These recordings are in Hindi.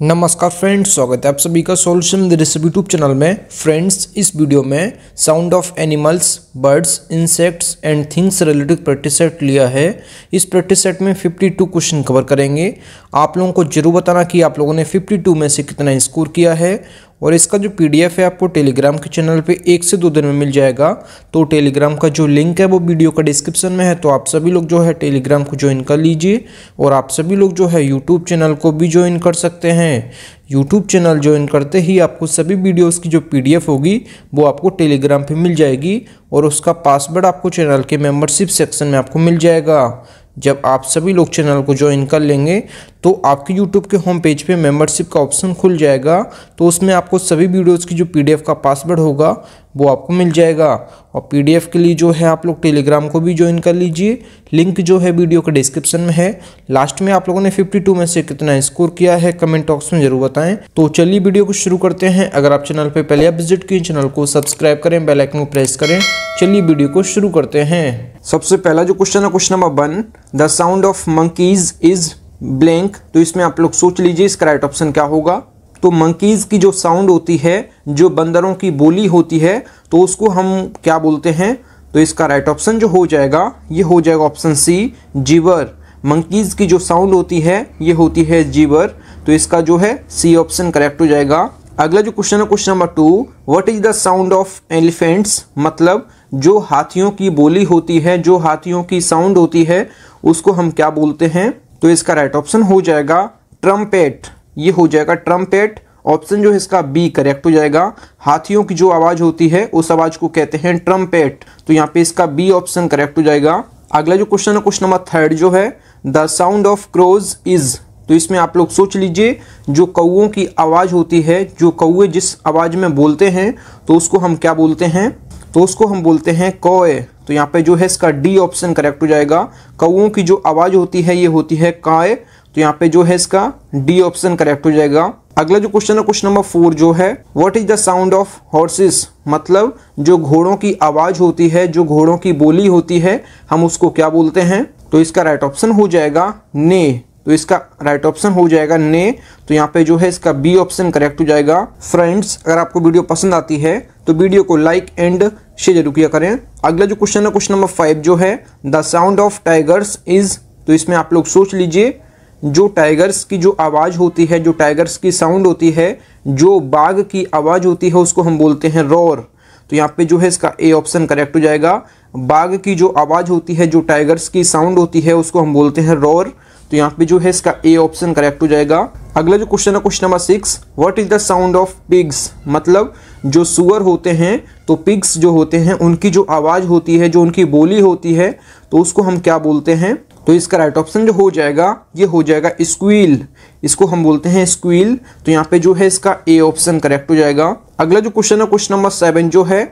नमस्कार फ्रेंड्स, स्वागत है आप सभी का solution the recipe YouTube channel में। फ्रेंड्स, इस वीडियो में sound of animals, birds, insects and things related practice set लिया है। इस प्रैक्टिस सेट में 52 क्वेश्चन कवर करेंगे। आप लोगों को जरूर बताना कि आप लोगों ने 52 में से कितना स्कोर किया है। और इसका जो पीडीएफ है आपको टेलीग्राम के चैनल पे 1 से 2 दिन में मिल जाएगा। तो टेलीग्राम का जो लिंक है वो वीडियो का डिस्क्रिप्शन में है, तो आप सभी लोग जो है टेलीग्राम को ज्वाइन कर लीजिए। और आप सभी लोग जो है यूट्यूब चैनल को भी ज्वाइन कर सकते हैं। यूट्यूब चैनल ज्वाइन करते ही आपको सभी वीडियोस की जो पीडीएफ होगी वो आपको टेलीग्राम पे मिल जाएगी और उसका पासवर्ड आपको चैनल के मेंबरशिप सेक्शन में आपको मिल जाएगा। जब आप सभी लोग चैनल को ज्वाइन कर लेंगे तो आपके यूट्यूब के होम पेज पे मेंबरशिप का ऑप्शन खुल जाएगा, तो उसमें आपको सभी वीडियोस की जो पीडीएफ का पासवर्ड होगा वो आपको मिल जाएगा। और पीडीएफ के लिए जो है आप लोग टेलीग्राम को भी ज्वाइन कर लीजिए। लिंक जो है वीडियो के डिस्क्रिप्शन में है। लास्ट में आप लोगों ने 52 में से कितना स्कोर किया है कमेंट बॉक्स में जरूर बताएं। तो चलिए वीडियो को शुरू करते हैं। अगर आप चैनल पे पहले विजिट किए, चैनल को सब्सक्राइब करें, बेल आइकन को प्रेस करें। चलिए वीडियो को शुरू करते हैं। सबसे पहला जो क्वेश्चन है question number 1, the sound of monkeys is blank. तो इसमें आप लोग सोच लीजिए इसका राइट ऑप्शन क्या होगा। तो मंकीज की जो साउंड होती है, जो बंदरों की बोली होती है, तो उसको हम क्या बोलते हैं। तो इसका राइट ऑप्शन जो हो जाएगा ये हो जाएगा ऑप्शन सी, जीवर। मंकीज की जो साउंड होती है ये होती है जीवर। तो इसका जो है सी ऑप्शन करेक्ट हो जाएगा। अगला जो क्वेश्चन है question number 2, what is the sound of elephants. मतलब जो हाथियों की बोली होती है, जो हाथियों की साउंड होती है, उसको हम क्या बोलते हैं। तो इसका राइट ऑप्शन हो जाएगा ट्रम्पेट। ये हो जाएगा ट्रम्पेट। ऑप्शन जो है इसका बी करेक्ट हो जाएगा। हाथियों की जो आवाज होती है उस आवाज को कहते हैं ट्रम्पेट। तो यहाँ पे इसका बी ऑप्शन करेक्ट हो जाएगा। अगला जो क्वेश्चन है क्वेश्चन नंबर 3 जो है, the sound of crows is. तो इसमें आप लोग सोच लीजिए जो कौओं की आवाज होती है, जो कौए जिस आवाज में बोलते हैं तो उसको हम क्या बोलते हैं। तो उसको हम बोलते हैं कौए। तो यहाँ पे जो है इसका डी ऑप्शन करेक्ट हो जाएगा। कौओं की जो आवाज होती है ये होती है काय। तो यहाँ पे जो है इसका डी ऑप्शन करेक्ट हो जाएगा। अगला जो क्वेश्चन है क्वेश्चन नंबर 4 जो है, what is the sound of horses. मतलब जो घोड़ों की आवाज होती है, जो घोड़ों की बोली होती है, हम उसको क्या बोलते हैं। तो इसका राइट ऑप्शन हो जाएगा ने। तो इसका राइट ऑप्शन हो जाएगा ने। तो यहाँ पे जो है इसका बी ऑप्शन करेक्ट हो जाएगा। फ्रेंड्स, अगर आपको वीडियो पसंद आती है तो वीडियो को लाइक एंड शेयर जरूर किया करें। अगला जो क्वेश्चन है क्वेश्चन नंबर 5 जो है, the sound of tigers is. तो इसमें आप लोग सोच लीजिए जो टाइगर्स की जो आवाज होती है, जो टाइगर्स की साउंड होती है, जो बाघ की आवाज होती है उसको हम बोलते हैं रोर। तो यहाँ पे जो है इसका ए ऑप्शन करेक्ट हो जाएगा। बाघ की जो आवाज होती है, जो टाइगर्स की साउंड होती है उसको हम बोलते हैं रोर। तो यहाँ पे जो है इसका ए ऑप्शन करेक्ट हो जाएगा। अगला जो क्वेश्चन है question number 6, what is the sound of pigs. मतलब जो सुअर होते हैं, तो पिग्स जो होते हैं उनकी जो आवाज होती है, जो उनकी बोली होती है, तो उसको हम क्या बोलते हैं। तो इसका राइट ऑप्शन जो हो जाएगा ये हो जाएगा स्क्वील। इसको हम बोलते हैं स्क्वील। तो यहाँ पे जो है इसका ए ऑप्शन करेक्ट हो जाएगा। अगला जो क्वेश्चन है क्वेश्चन नंबर 7 जो है,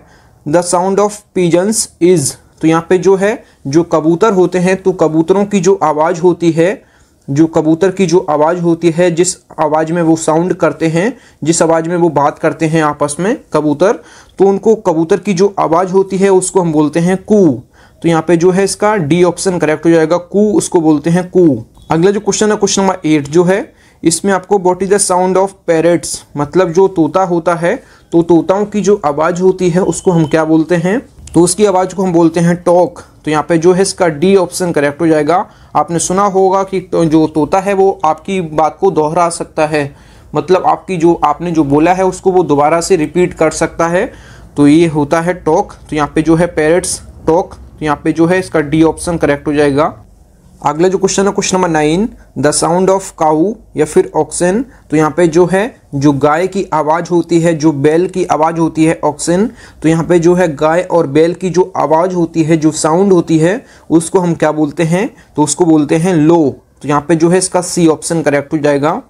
the sound of pigeons is. तो यहाँ पे जो है जो कबूतर होते हैं, तो कबूतरों की जो आवाज होती है, जो कबूतर की जो आवाज होती है, जिस आवाज में वो साउंड करते हैं, जिस आवाज में वो बात करते हैं आपस में कबूतर, तो उनको कबूतर की जो आवाज होती है उसको हम बोलते हैं कू। तो यहाँ पे जो है इसका डी ऑप्शन करेक्ट हो जाएगा। कू उसको बोलते हैं कू। अगला जो क्वेश्चन है क्वेश्चन नंबर 8 जो है, इसमें आपको what is the sound of parrots. मतलब जो तोता होता है, तो तोताओं की जो आवाज होती है उसको हम क्या बोलते हैं। तो उसकी आवाज को हम बोलते हैं टॉक। तो यहाँ पे जो है इसका डी ऑप्शन करेक्ट हो जाएगा। आपने सुना होगा कि जो तोता है वो आपकी बात को दोहरा सकता है, मतलब आपकी जो आपने जो बोला है उसको वो दोबारा से रिपीट कर सकता है। तो ये होता है टॉक। तो यहाँ पे जो है पैरट्स टॉक। तो यहाँ पे जो है इसका डी ऑप्शन करेक्ट हो जाएगा। अगला जो क्वेश्चन है question number 9, the sound of cow या फिर ऑक्सन। तो यहाँ पे जो है जो गाय की आवाज होती है, जो बैल की आवाज होती है ऑक्सन। तो यहाँ पे जो है गाय और बैल की जो आवाज होती है, जो साउंड होती है, उसको हम क्या बोलते हैं। तो उसको बोलते हैं लो। तो यहाँ पे जो है इसका सी ऑप्शन करेक्ट हो जाएगा।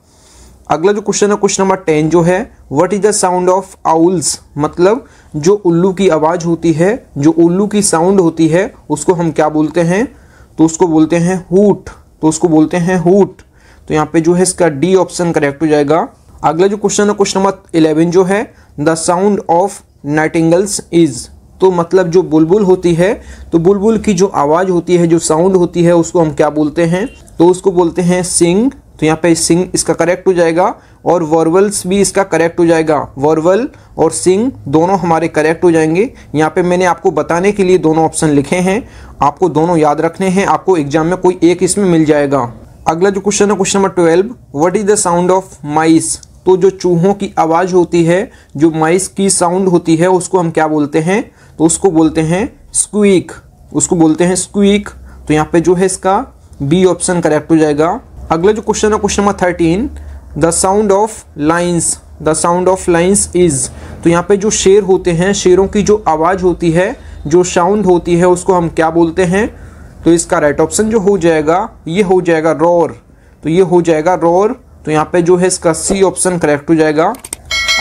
अगला जो क्वेश्चन है क्वेश्चन नंबर 10 जो है, what is the sound of owls. मतलब जो उल्लू की आवाज होती है, जो उल्लू की साउंड होती है, उसको हम क्या बोलते हैं। तो उसको बोलते हैं हूट। तो उसको बोलते हैं हूट। तो यहाँ पे जो है इसका डी ऑप्शन करेक्ट हो जाएगा। अगला जो क्वेश्चन है क्वेश्चन नंबर 11 जो है, द साउंड ऑफ नाइटिंगल्स इज। तो मतलब जो बुलबुल होती है, तो बुलबुल की जो आवाज होती है, जो साउंड होती है, उसको हम क्या बोलते हैं। तो उसको बोलते हैं सिंग। तो यहाँ पे सिंग इसका करेक्ट हो जाएगा और वर्वल्स भी इसका करेक्ट हो जाएगा। वर्वल और सिंग दोनों हमारे करेक्ट हो जाएंगे। यहाँ पे मैंने आपको बताने के लिए दोनों ऑप्शन लिखे हैं, आपको दोनों याद रखने हैं, आपको एग्जाम में कोई एक इसमें मिल जाएगा। अगला जो क्वेश्चन है question number 12, what is the sound of mice. तो जो चूहों की आवाज़ होती है, जो माइस की साउंड होती है, उसको हम क्या बोलते हैं, तो उसको बोलते हैं स्क्वीक, उसको बोलते हैं स्क्वीक। तो यहाँ पे जो है इसका बी ऑप्शन करेक्ट हो जाएगा। अगला जो क्वेश्चन है question number 13, the sound of lines, the sound of lines is. तो यहाँ पे जो शेर होते हैं, शेरों की जो आवाज़ होती है, जो साउंड होती है, उसको हम क्या बोलते हैं, तो इसका राइट ऑप्शन जो हो जाएगा ये हो जाएगा रोर। तो ये हो जाएगा रोर। तो यहाँ पे जो है इसका सी ऑप्शन करेक्ट हो जाएगा।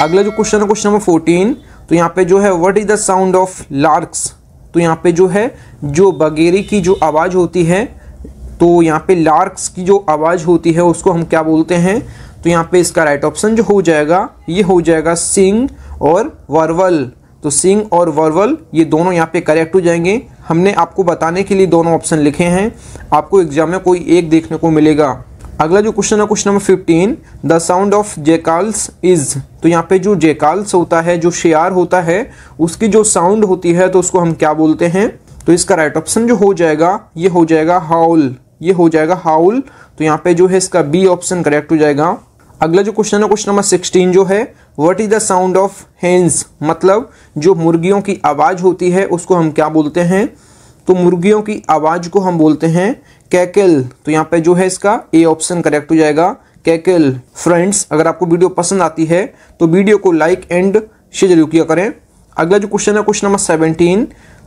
अगला जो क्वेश्चन है क्वेश्चन नंबर 14, तो यहाँ पे जो है what is the sound of larks. तो यहाँ पे जो है जो बगेरी की जो आवाज़ होती है, तो यहाँ पे लार्क्स की जो आवाज़ होती है उसको हम क्या बोलते हैं, तो यहाँ पे इसका राइट ऑप्शन जो हो जाएगा ये हो जाएगा सिंग और वर्वल। तो सिंग और वर्वल ये दोनों यहाँ पे करेक्ट हो जाएंगे। हमने आपको बताने के लिए दोनों ऑप्शन लिखे हैं, आपको एग्जाम में कोई एक देखने को मिलेगा। अगला जो क्वेश्चन है question number 15, the sound of jackals is. तो यहाँ पे जो जेकाल्स होता है, जो शेयार होता है, उसकी जो साउंड होती है तो उसको हम क्या बोलते हैं, तो इसका राइट ऑप्शन जो हो जाएगा ये हो जाएगा हाउल, ये हो जाएगा हाउल। तो यहाँ पे जो है इसका बी ऑप्शन करेक्ट हो जाएगा। अगला जो क्वेश्चन है क्वेश्चन नंबर 16 जो है what is the sound of hens. मतलब जो मुर्गियों की आवाज़ होती है उसको हम क्या बोलते हैं, तो मुर्गियों की आवाज़ को हम बोलते हैं कैकल। तो यहाँ पे जो है इसका ए ऑप्शन करेक्ट हो जाएगा, कैकल। फ्रेंड्स, अगर आपको वीडियो पसंद आती है तो वीडियो को लाइक एंड शेयर जरूर किया करें। अगला जो क्वेश्चन है question number 17,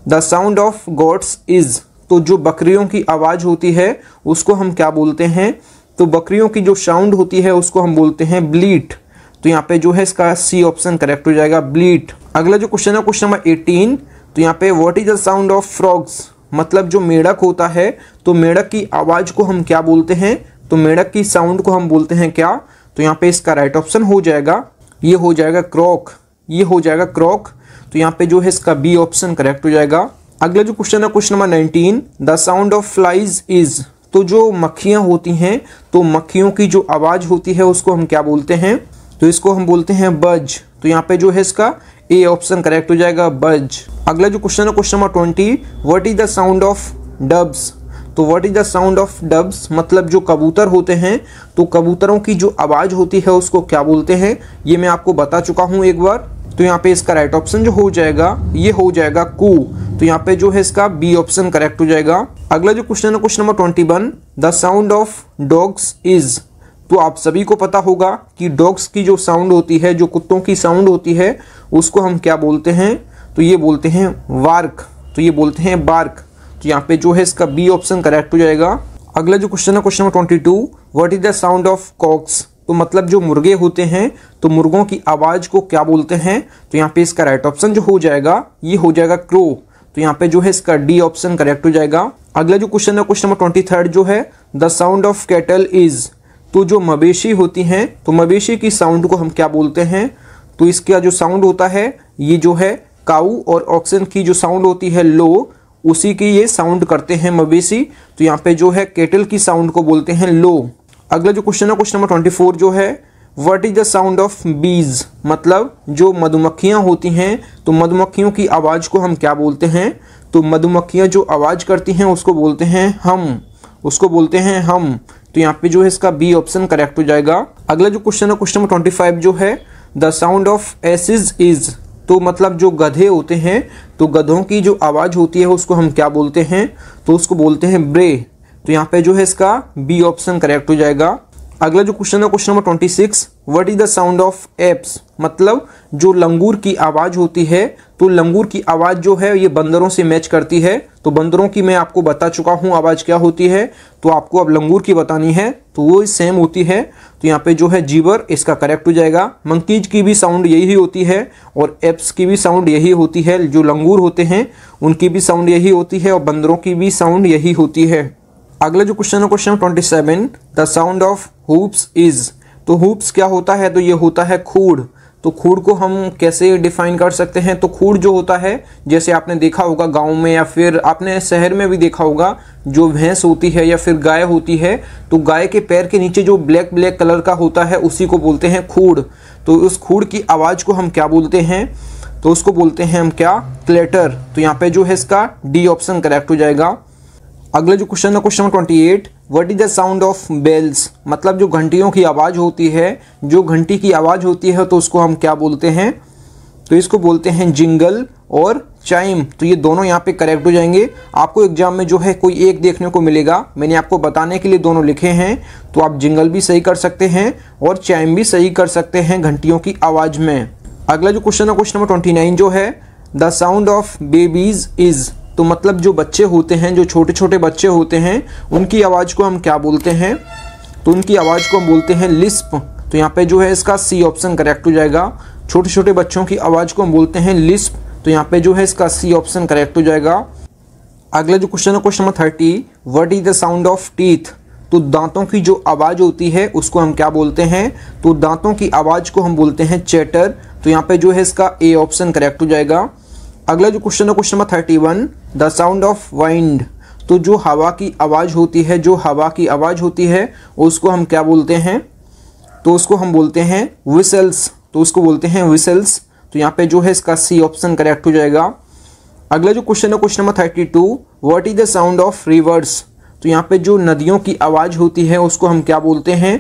the sound of goats is. तो जो बकरियों की आवाज़ होती है उसको हम क्या बोलते हैं, तो बकरियों की जो साउंड होती है उसको हम बोलते हैं ब्लीट। तो यहाँ पे जो है इसका सी ऑप्शन करेक्ट हो जाएगा, ब्लीट। अगला जो क्वेश्चन है क्वेश्चन नंबर 18, तो यहाँ पे what is the sound of frogs. मतलब जो मेढक होता है, तो मेढक की आवाज़ को हम क्या बोलते हैं, तो मेढक की साउंड को हम बोलते हैं क्या, तो यहाँ पे इसका राइट ऑप्शन हो जाएगा ये हो जाएगा क्रॉक, ये हो जाएगा क्रॉक। तो यहाँ पे जो है इसका बी ऑप्शन करेक्ट हो जाएगा। अगला जो क्वेश्चन है question number 19, the sound of flies is. तो जो मक्खियाँ होती हैं, तो मक्खियों की जो आवाज़ होती है उसको हम क्या बोलते हैं, तो इसको हम बोलते हैं बज। तो यहाँ पे जो है इसका ए ऑप्शन करेक्ट हो जाएगा, बज। अगला जो क्वेश्चन है question number 20, what is the sound of doves. तो what is the sound of doves, मतलब जो कबूतर होते हैं, तो कबूतरों की जो आवाज़ होती है उसको क्या बोलते हैं, ये मैं आपको बता चुका हूँ एक बार। तो यहाँ पे इसका राइट ऑप्शन जो हो जाएगा ये हो जाएगा कू। तो यहाँ पे जो है इसका बी ऑप्शन करेक्ट हो जाएगा। अगला जो क्वेश्चन है question number 21, the sound of dogs is. तो आप सभी को पता होगा कि डॉग्स की जो साउंड होती है, जो कुत्तों की साउंड होती है, उसको हम क्या बोलते हैं, तो ये बोलते हैं वार्क। तो ये बोलते हैं बार्क। तो यहाँ पे जो है इसका बी ऑप्शन करेक्ट हो जाएगा। अगला जो क्वेश्चन है question number 22, what is the sound of cocks. तो मतलब जो मुर्गे होते हैं, तो मुर्गों की आवाज़ को क्या बोलते हैं, तो यहाँ पे इसका राइट ऑप्शन जो हो जाएगा ये हो जाएगा क्रो। तो यहाँ पे जो है इसका डी ऑप्शन करेक्ट हो जाएगा। अगला जो क्वेश्चन है क्वेश्चन नंबर 23 जो है the sound of cattle is. तो जो मवेशी होती हैं, तो मवेशी की साउंड को हम क्या बोलते हैं, तो इसका जो साउंड होता है ये जो है काऊ और ऑक्सन की जो साउंड होती है लो, उसी की ये साउंड करते हैं मवेशी। तो यहाँ पे जो है केटल की साउंड को बोलते हैं लो। अगला जो क्वेश्चन है क्वेश्चन नंबर 24 जो है what is the sound of बीज। मतलब जो मधुमक्खियाँ होती हैं, तो मधुमक्खियों की आवाज़ को हम क्या बोलते हैं, तो मधुमक्खियाँ जो आवाज़ करती हैं उसको बोलते हैं हम, उसको बोलते हैं हम। तो यहाँ पे जो है इसका बी ऑप्शन करेक्ट हो जाएगा। अगला जो क्वेश्चन है क्वेश्चन नंबर 25 जो है द साउंड ऑफ एसिज इज। तो मतलब जो गधे होते हैं, तो गधों की जो आवाज़ होती है उसको हम क्या बोलते हैं, तो उसको बोलते हैं ब्रे। तो यहाँ पे जो है इसका बी ऑप्शन करेक्ट हो जाएगा। अगला जो क्वेश्चन है question number 26, what is the sound of apps. मतलब जो लंगूर की आवाज़ होती है, तो लंगूर की आवाज़ जो है ये बंदरों से मैच करती है। तो बंदरों की मैं आपको बता चुका हूँ आवाज़ क्या होती है, तो आपको अब लंगूर की बतानी है, तो वो सेम होती है। तो यहाँ पे जो है जीवर इसका करेक्ट हो जाएगा। मंकीज की भी साउंड यही होती है और एप्स की भी साउंड यही होती है। जो लंगूर होते हैं उनकी भी साउंड यही होती है और बंदरों की भी साउंड यही होती है। अगला जो क्वेश्चन है question 27, the sound of hoops is. तो हुप्स क्या होता है, तो ये होता है खूड़। तो खूड़ को हम कैसे डिफाइन कर सकते हैं? तो खूड़ जो होता है, जैसे आपने देखा होगा गांव में या फिर आपने शहर में भी देखा होगा, जो भैंस होती है या फिर गाय होती है, तो गाय के पैर के नीचे जो ब्लैक ब्लैक कलर का होता है उसी को बोलते हैं खूड़। तो उस खूड़ की आवाज़ को हम क्या बोलते हैं? तो उसको बोलते हैं हम क्या? क्लेटर। तो यहाँ पे जो है इसका डी ऑप्शन करेक्ट हो जाएगा। अगला जो क्वेश्चन है question number 28, what is the sound of bells? मतलब जो घंटियों की आवाज़ होती है, जो घंटी की आवाज़ होती है तो उसको हम क्या बोलते हैं? तो इसको बोलते हैं जिंगल और चाइम। तो ये दोनों यहाँ पे करेक्ट हो जाएंगे। आपको एग्जाम में जो है कोई एक देखने को मिलेगा, मैंने आपको बताने के लिए दोनों लिखे हैं, तो आप जिंगल भी सही कर सकते हैं और चाइम भी सही कर सकते हैं घंटियों की आवाज़ में। अगला जो क्वेश्चन है क्वेश्चन नंबर 29 जो है, the sound of babies is. तो मतलब जो बच्चे होते हैं, जो छोटे छोटे बच्चे होते हैं, उनकी आवाज़ को हम क्या बोलते हैं? तो उनकी आवाज़ को हम बोलते हैं लिस्प। तो यहाँ पे जो है इसका सी ऑप्शन करेक्ट हो जाएगा। छोटे छोटे बच्चों की आवाज़ को हम बोलते हैं लिस्प। तो यहाँ पे जो है इसका सी ऑप्शन करेक्ट हो जाएगा। अगला जो क्वेश्चन है question number 30, what is the sound of teeth? तो दांतों की जो आवाज़ होती है उसको हम क्या बोलते हैं? तो दांतों की आवाज़ को हम बोलते हैं चैटर। तो यहाँ पे जो है इसका ए ऑप्शन करेक्ट हो जाएगा। अगला जो क्वेश्चन है question number 31, the sound of wind. तो जो हवा की आवाज़ होती है, जो हवा की आवाज़ होती है उसको हम क्या बोलते हैं? तो उसको हम बोलते हैं विसल्स। तो उसको बोलते हैं विसल्स। तो यहाँ पे जो है इसका सी ऑप्शन करेक्ट हो जाएगा। अगला जो क्वेश्चन है question number 32, what is the sound of reverse? तो यहाँ पे जो नदियों की आवाज़ होती है उसको हम क्या बोलते हैं?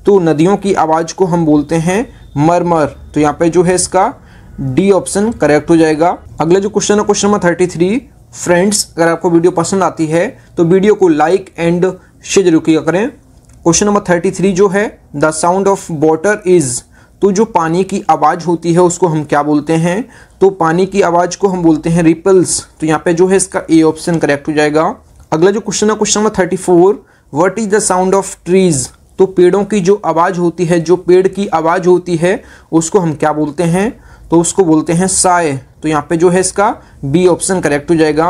तो नदियों की आवाज़ को हम बोलते हैं मरमर। तो यहाँ पे जो है इसका डी ऑप्शन करेक्ट हो जाएगा। अगला जो क्वेश्चन है क्वेश्चन नंबर 33, फ्रेंड्स अगर आपको वीडियो पसंद आती है तो वीडियो को लाइक एंड शेयर जरूर किया करें। क्वेश्चन नंबर 33 जो है, the sound of water is. तो जो पानी की आवाज़ होती है उसको हम क्या बोलते हैं? तो पानी की आवाज़ को हम बोलते हैं रिपल्स। तो यहाँ पे जो है इसका ए ऑप्शन करेक्ट हो जाएगा। अगला जो क्वेश्चन है question number 34, what is the sound of trees? तो पेड़ों की जो आवाज़ होती है, जो पेड़ की आवाज़ होती है उसको हम क्या बोलते हैं? तो उसको बोलते हैं साय। तो यहाँ पे जो है इसका बी ऑप्शन करेक्ट हो जाएगा।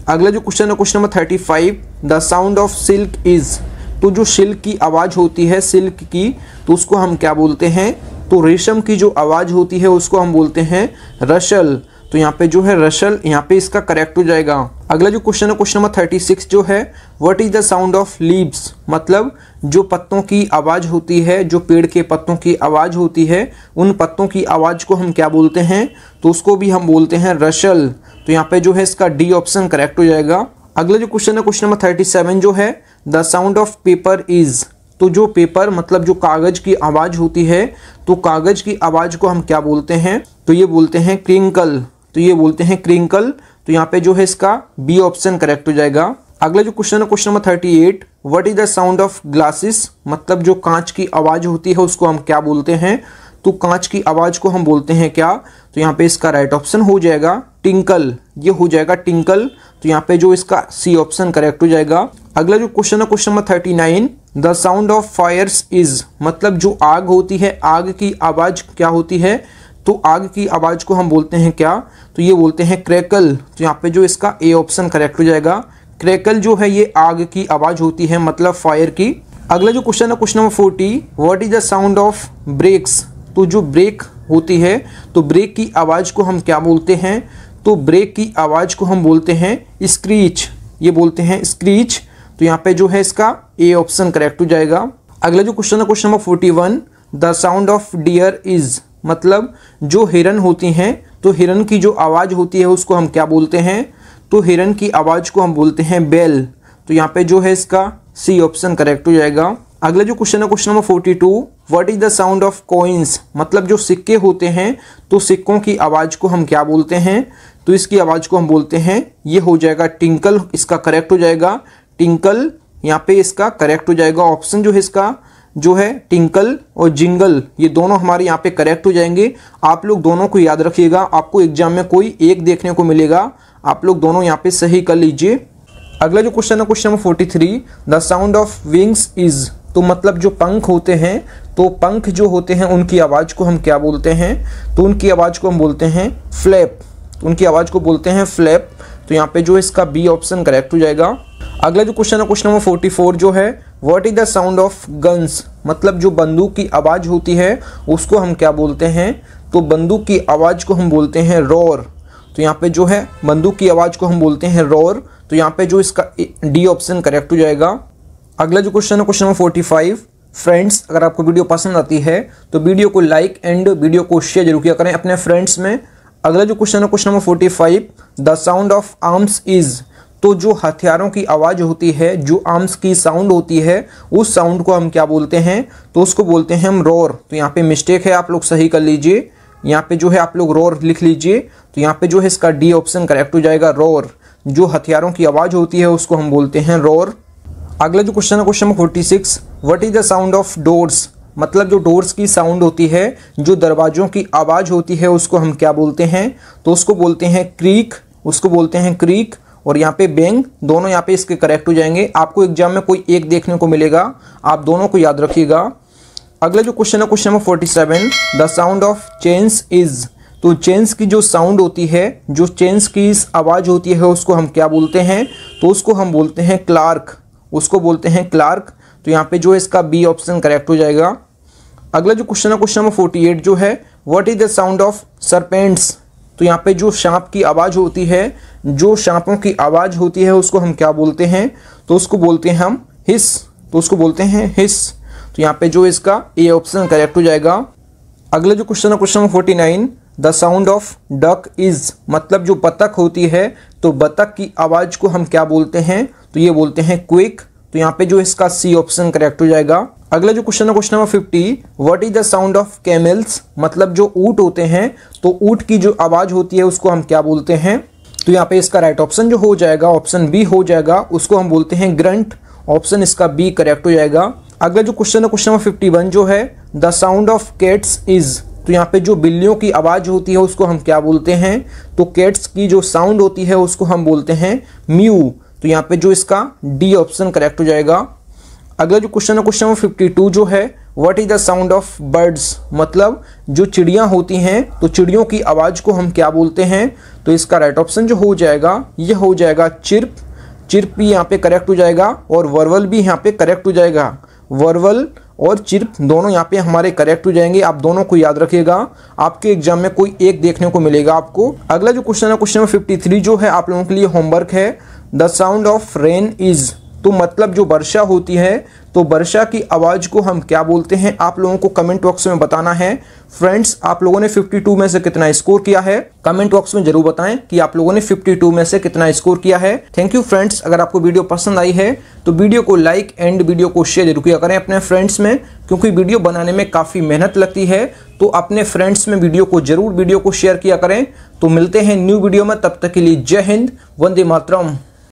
अगला जो क्वेश्चन है question number 35, the sound of silk is. तो जो सिल्क की आवाज़ होती है, सिल्क की, तो उसको हम क्या बोलते हैं? तो रेशम की जो आवाज़ होती है उसको हम बोलते हैं रशल। तो यहाँ पे जो है रशल, यहाँ पे इसका करेक्ट हो जाएगा। अगला जो क्वेश्चन है क्वेश्चन नंबर 36 जो है, what is the sound of leaves? मतलब जो पत्तों की आवाज़ होती है, जो पेड़ के पत्तों की आवाज़ होती है, उन पत्तों की आवाज़ को हम क्या बोलते हैं? तो उसको भी हम बोलते हैं रशल। तो यहाँ पे जो है इसका डी ऑप्शन करेक्ट हो जाएगा। अगला जो क्वेश्चन है क्वेश्चन नंबर 37 जो है, the sound of paper is. तो जो पेपर मतलब जो कागज़ की आवाज़ होती है, तो कागज़ की आवाज़ को हम क्या बोलते हैं? तो ये बोलते हैं क्रिंकल। तो ये बोलते हैं क्रिंकल। तो यहाँ पे जो है इसका बी ऑप्शन करेक्ट हो जाएगा। अगला जो क्वेश्चन है question number 38, what is the sound of glasses? मतलब जो कांच की आवाज़ होती है उसको हम क्या बोलते हैं? तो कांच की आवाज़ को हम बोलते हैं क्या? तो यहाँ पे इसका राइट ऑप्शन हो जाएगा टिंकल। ये हो जाएगा टिंकल। तो यहाँ पे जो इसका सी ऑप्शन करेक्ट हो जाएगा। अगला जो क्वेश्चन है question number 39, the sound of fires is. मतलब जो आग होती है, आग की आवाज़ क्या होती है? तो आग की आवाज़ को हम बोलते हैं क्या? तो ये बोलते हैं क्रैकल। तो यहाँ पे जो इसका ए ऑप्शन करेक्ट हो जाएगा। क्रैकल जो है ये आग की आवाज़ होती है, मतलब फायर की। अगला जो क्वेश्चन है question number 40, what is the sound of brakes? तो जो ब्रेक होती है, तो ब्रेक की आवाज़ को हम क्या बोलते हैं? तो ब्रेक की आवाज़ को हम बोलते हैं स्क्रीच। ये बोलते हैं स्क्रीच। तो यहाँ पे जो है इसका ए ऑप्शन करेक्ट हो जाएगा। अगला जो क्वेश्चन है question number 41, the sound of dear is. मतलब जो हिरन होती हैं, तो हिरन की जो आवाज़ होती है उसको हम क्या बोलते हैं? तो हिरन की आवाज़ को हम बोलते हैं बेल। तो यहाँ पे जो है इसका सी ऑप्शन करेक्ट हो जाएगा। अगला जो क्वेश्चन है question number 42, what is the sound of coins? मतलब जो सिक्के होते हैं, तो सिक्कों की आवाज़ को हम क्या बोलते हैं? तो इसकी आवाज़ को हम बोलते हैं, ये हो जाएगा टिंकल। इसका करेक्ट हो जाएगा टिंकल। यहाँ पे इसका करेक्ट हो जाएगा। ऑप्शन जो है इसका जो है टिंकल और जिंगल, ये दोनों हमारे यहाँ पे करेक्ट हो जाएंगे। आप लोग दोनों को याद रखिएगा, आपको एग्जाम में कोई एक देखने को मिलेगा, आप लोग दोनों यहाँ पे सही कर लीजिए। अगला जो क्वेश्चन है question number 43, the sound of wings is. तो मतलब जो पंख होते हैं, तो पंख जो होते हैं उनकी आवाज़ को हम क्या बोलते हैं? तो उनकी आवाज़ को हम बोलते हैं फ्लैप। उनकी आवाज़ को बोलते हैं फ्लैप। तो यहाँ पे जो इसका बी ऑप्शन करेक्ट हो जाएगा। अगला जो क्वेश्चन है क्वेश्चन नंबर 44 जो है, what is the sound of guns, मतलब जो बंदूक की आवाज़ होती है उसको हम क्या बोलते हैं, तो बंदूक की आवाज़ को हम बोलते हैं रोर। तो यहाँ पे जो है बंदूक की आवाज़ को हम बोलते हैं रोर। तो यहाँ पे जो इसका डी ऑप्शन करेक्ट हो जाएगा। अगला जो क्वेश्चन है क्वेश्चन नंबर 45। फ्रेंड्स, अगर आपको वीडियो पसंद आती है तो वीडियो को लाइक एंड वीडियो को शेयर जरूर किया करें अपने फ्रेंड्स में। अगला जो क्वेश्चन है question number 45। The sound of arms is, तो जो हथियारों की आवाज़ होती है, जो आर्म्स की साउंड होती है, उस साउंड को हम क्या बोलते हैं, तो उसको बोलते हैं हम रोर। तो यहाँ पे मिस्टेक है, आप लोग सही कर लीजिए। यहाँ पे जो है आप लोग रोर लिख लीजिए। तो यहाँ पे जो है इसका डी ऑप्शन करेक्ट हो जाएगा, रोर। जो हथियारों की आवाज़ होती है उसको हम बोलते हैं रोर। अगला जो क्वेश्चन है question number 46। What is the sound of doors, मतलब जो डोर्स की साउंड होती है, जो दरवाज़ों की आवाज़ होती है, उसको हम क्या बोलते हैं, तो उसको बोलते हैं क्रीक, उसको बोलते हैं क्रीक। और यहाँ पे बेंग, दोनों यहाँ पे इसके करेक्ट हो जाएंगे। आपको एग्जाम में कोई एक देखने को मिलेगा, आप दोनों को याद रखिएगा। अगला जो क्वेश्चन है question number 47। The sound of chains is, तो चेन्स की जो साउंड होती है, जो चेन्स की आवाज़ होती है, उसको हम क्या बोलते हैं, तो उसको हम बोलते हैं क्लार्क, उसको बोलते हैं क्लार्क। तो यहाँ पे जो है इसका बी ऑप्शन करेक्ट हो जाएगा। अगला जो क्वेश्चन है क्वेश्चन नंबर 48 जो है, what is the sound of serpents, तो यहाँ पे जो सांप की आवाज़ होती है, जो सांपों की आवाज़ होती है, उसको हम क्या बोलते हैं, तो उसको बोलते हैं हम हिस, तो उसको बोलते हैं हिस। तो यहाँ पे जो इसका ए ऑप्शन करेक्ट हो जाएगा। अगला जो क्वेश्चन है question number 49। The sound of duck is, मतलब जो बतख होती है, तो बतख की आवाज़ को हम क्या बोलते हैं, तो ये बोलते हैं क्विक। तो यहाँ पे जो इसका सी ऑप्शन करेक्ट हो जाएगा। अगला जो क्वेश्चन है question number 50। What is the sound of camels, मतलब जो ऊँट होते हैं, तो ऊँट की जो आवाज़ होती है उसको हम क्या बोलते हैं, तो यहाँ पे इसका राइट ऑप्शन जो हो जाएगा ऑप्शन बी हो जाएगा, उसको हम बोलते हैं ग्रंट। ऑप्शन इसका बी करेक्ट हो जाएगा। अगला जो क्वेश्चन है क्वेश्चन नंबर 51 जो है, the sound of cats is, तो यहाँ पे जो बिल्लियों की आवाज़ होती है उसको हम क्या बोलते हैं, तो कैट्स की जो साउंड होती है उसको हम बोलते हैं म्यू। तो यहाँ पे जो इसका डी ऑप्शन करेक्ट हो जाएगा। अगला जो क्वेश्चन है क्वेश्चन नंबर 52 जो है, what is the sound of birds, मतलब जो चिड़ियाँ होती हैं, तो चिड़ियों की आवाज़ को हम क्या बोलते हैं, तो इसका राइट ऑप्शन जो हो जाएगा ये हो जाएगा चिर्प। चिर्प भी यहाँ पे करेक्ट हो जाएगा और वर्वल भी यहाँ पे करेक्ट हो जाएगा। वर्वल और चिर्प दोनों यहाँ पे हमारे करेक्ट हो जाएंगे, आप दोनों को याद रखिएगा, आपके एग्जाम में कोई एक देखने को मिलेगा आपको। अगला जो क्वेश्चन है क्वेश्चन नंबर 53 जो है, आप लोगों के लिए होमवर्क है। The sound of rain is, तो मतलब जो वर्षा होती है, तो वर्षा की आवाज़ को हम क्या बोलते हैं, आप लोगों को कमेंट बॉक्स में बताना है। फ्रेंड्स, आप लोगों ने 52 में से कितना स्कोर किया है, कमेंट बॉक्स में जरूर बताएं कि आप लोगों ने 52 में से कितना स्कोर किया है। Thank you friends. अगर आपको वीडियो पसंद आई है तो वीडियो को लाइक एंड वीडियो को शेयर जरूर किया करें अपने फ्रेंड्स में, क्योंकि वीडियो बनाने में काफ़ी मेहनत लगती है। तो अपने फ्रेंड्स में वीडियो को शेयर किया करें। तो मिलते हैं न्यू वीडियो में, तब तक के लिए जय हिंद, वंदे मातरम।